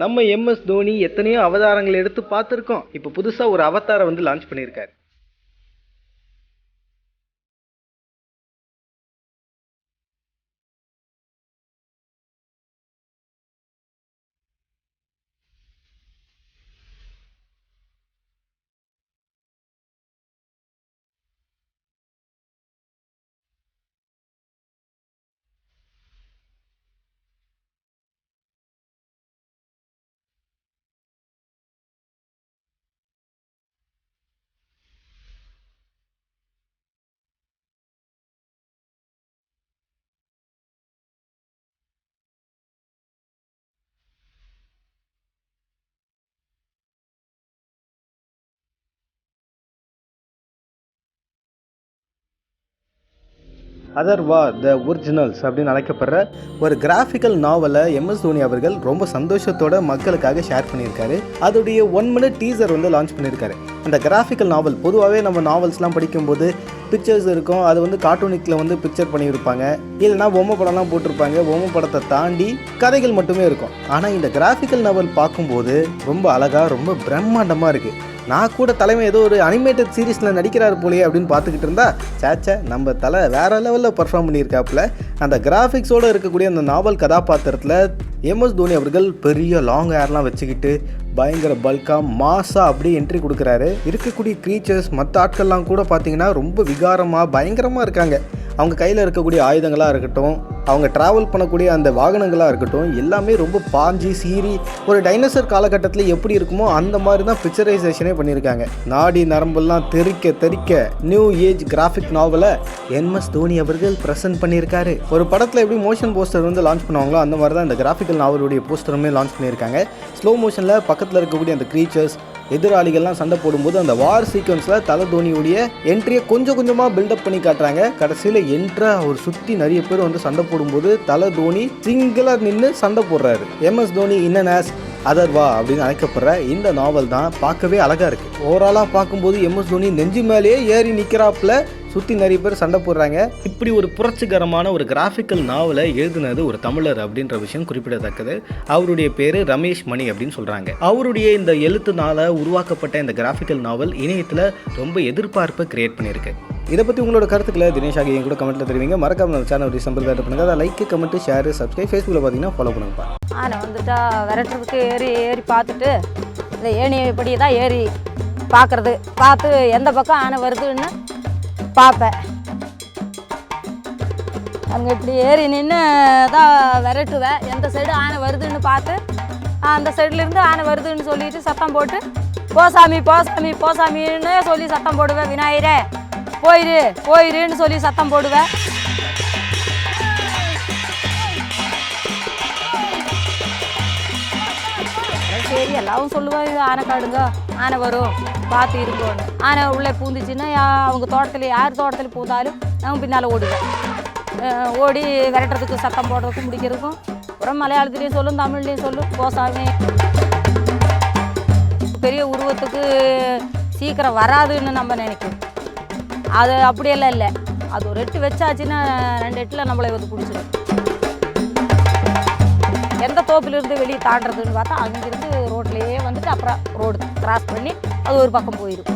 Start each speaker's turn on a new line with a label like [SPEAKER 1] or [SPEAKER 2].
[SPEAKER 1] நம்ம எம்எஸ் தோனி எத்தனையோ அவதாரங்கள் எடுத்து பார்த்துருக்கோம். இப்போ புதுசாக ஒரு அவதாரை வந்து லான்ச் பண்ணியிருக்காரு. அதர்வா த ஒரிஜினல்ஸ் அப்படின்னு அழைக்கப்படுற ஒரு கிராஃபிக்கல் நாவலை எம்எஸ் தோனி அவர்கள் ரொம்ப சந்தோஷத்தோட மக்களுக்காக ஷேர் பண்ணியிருக்காரு. அதோடைய 1 minute டீசர் வந்து லான்ச் பண்ணியிருக்காரு. அந்த கிராஃபிக்கல் நாவல் பொதுவாகவே நம்ம நாவல்ஸ்லாம் படிக்கும்போது பிக்சர்ஸ் இருக்கும். அது வந்து கார்ட்டூனிக்கில் வந்து பிக்சர் பண்ணியிருப்பாங்க, இல்லைனா பொம்மை படம்லாம் போட்டிருப்பாங்க. பொம்மை படத்தை தாண்டி கதைகள் மட்டுமே இருக்கும். ஆனால் இந்த கிராஃபிக்கல் நாவல் பார்க்கும்போது ரொம்ப அழகாக ரொம்ப பிரம்மாண்டமாக இருக்குது. நான் கூட தலைமை ஏதோ ஒரு அனிமேட்டட் சீரீஸில் நடிக்கிறார் போலே அப்படின்னு பார்த்துக்கிட்டு இருந்தா சேச்சா நம்ம தலை வேறு லெவலில் பர்ஃபார்ம் பண்ணியிருக்காப்புல. அந்த கிராஃபிக்ஸோடு இருக்கக்கூடிய அந்த நாவல் கதாபாத்திரத்தில் எம்எஸ் தோனி அவர்கள் பெரிய லாங் ஹேர்லாம் வச்சுக்கிட்டு பயங்கர பல்காக மாஸாக அப்படியே என்ட்ரி கொடுக்குறாரு. இருக்கக்கூடிய க்ரீச்சர்ஸ் மற்ற ஆட்கள்லாம் கூட பார்த்திங்கன்னா ரொம்ப விகாரமாக பயங்கரமாக இருக்காங்க. அவங்க கையில் இருக்கக்கூடிய ஆயுதங்களாக இருக்கட்டும், அவங்க ட்ராவல் பண்ணக்கூடிய அந்த வாகனங்களாக இருக்கட்டும், எல்லாமே ரொம்ப பாஞ்சி சீறி ஒரு டைனோசர் காலகட்டத்தில் எப்படி இருக்குமோ அந்த மாதிரி தான் பிக்சரைசேஷனே பண்ணியிருக்காங்க. நாடி நரம்பெல்லாம் தெறிக்க நியூ ஏஜ் கிராஃபிக் நாவலை எம்எஸ் தோனி அவர்கள் ப்ரெசென்ட் பண்ணியிருக்காரு. ஒரு படத்தில் எப்படி மோஷன் போஸ்டர் வந்து லான்ச் பண்ணுவாங்களோ அந்த மாதிரி தான் இந்த கிராஃபிக்கல் நாவலுடைய போஸ்டருமே லான்ச் பண்ணியிருக்காங்க. ஸ்லோ மோஷனில் பக்கத்தில் இருக்கக்கூடிய அந்த க்ரீச்சர்ஸ் எதிராளிகள்லாம் சண்டை போடும்போது அந்த வார் சீக்வன்ஸில் தலை தோனியுடைய என்ட்ரியை கொஞ்சம் கொஞ்சமாக பில்டப் பண்ணி காட்டுறாங்க. கடைசியில் என்ட்ராக அவர் சுற்றி நிறைய பேர் வந்து சண்டை போடும்போது தலை தோனி சிங்கிளாக நின்று சண்டை போடுறாரு. எம்எஸ் தோனி இன்னன் ஆஸ் அதர்வா அப்படின்னு அழைக்கப்படுற இந்த நாவல் தான் பார்க்கவே அழகாக இருக்குது. ஓவராலாக பார்க்கும்போது எம்எஸ் தோனி நெஞ்சு மேலேயே ஏறி நிற்கிறாப்புல சுற்றி நிறைய பேர் சண்டை போடுறாங்க. இப்படி ஒரு புரட்சிகரமான ஒரு கிராஃபிக்கல் நாவலை எழுதினது ஒரு தமிழர் அப்படின்ற விஷயம் குறிப்பிடத்தக்கது. அவருடைய பேர் ரமேஷ் மணி அப்படின்னு சொல்கிறாங்க. அவருடைய இந்த எழுத்துனால உருவாக்கப்பட்ட இந்த கிராஃபிக்கல் நாவல் இணையத்தில் ரொம்ப எதிர்பார்ப்பை கிரியேட் பண்ணியிருக்கு. இதை பற்றி உங்களோட கருத்துக்களை தினேஷாக என் கூட கமெண்ட்டில் தெரிவிங்க. மறக்காம நம்ம சேனல் சம்பந்தப்பட்ட பண்ணுங்கள். அதை லைக், கமெண்ட், ஷேர், சப்ஸ்கிரைப். ஃபேஸ்புக்கில் பார்த்தீங்கன்னா ஃபாலோ பண்ணுங்கப்பா.
[SPEAKER 2] ஆனால் வந்துட்டா விரட்டுறதுக்கு ஏறி பார்த்துட்டு இந்த ஏணி இப்படி தான் ஏறி பார்த்து எந்த பக்கம் ஆனை வருதுன்னு பார்ப்பேன். அவங்க இப்படி ஏறி நின்று தான் விரட்டுவேன். எந்த சைடு ஆனை வருதுன்னு பார்த்து அந்த சைட்லேருந்து ஆனை வருதுன்னு சொல்லிட்டு சத்தம் போட்டு போசாமின்னு சொல்லி சத்தம் போடுவேன். விநாயகரே போயிருன்னு சொல்லி சத்தம் போடுவேன். சரி எல்லாவும் சொல்லுவேன், இது ஆனை காடுங்க, ஆனை வரும் பார்த்து இருக்கோன்னு. ஆனை உள்ளே பூந்துச்சுன்னா அவங்க தோட்டத்தில் யார் தோட்டத்தில் பூந்தாலும் நாங்கள் பின்னால் ஓடுவேன். ஓடி விரட்டுறதுக்கு சத்தம் போடுறதுக்கும் முடிக்கிறதுக்கும் அப்புறம் மலையாளத்துலேயும் சொல்லும், தமிழ்லேயும் சொல்லும். போசாமி பெரிய உருவத்துக்கு சீக்கிரம் வராதுன்னு நம்ம நினைக்கிறோம். அது அப்படியெல்லாம் இல்லை. அது ஒரு 8 வச்சாச்சுன்னா 2 எட்டில் நம்மளை வந்து பிடிச்சிடும். எந்த தோப்பிலிருந்து வெளியே தாண்டுறதுன்னு பார்த்தா அங்கிருந்து ரோட்லேயே வந்துட்டு அப்புறம் ரோடு கிராஸ் பண்ணி அது ஒரு பக்கம் போயிடும்.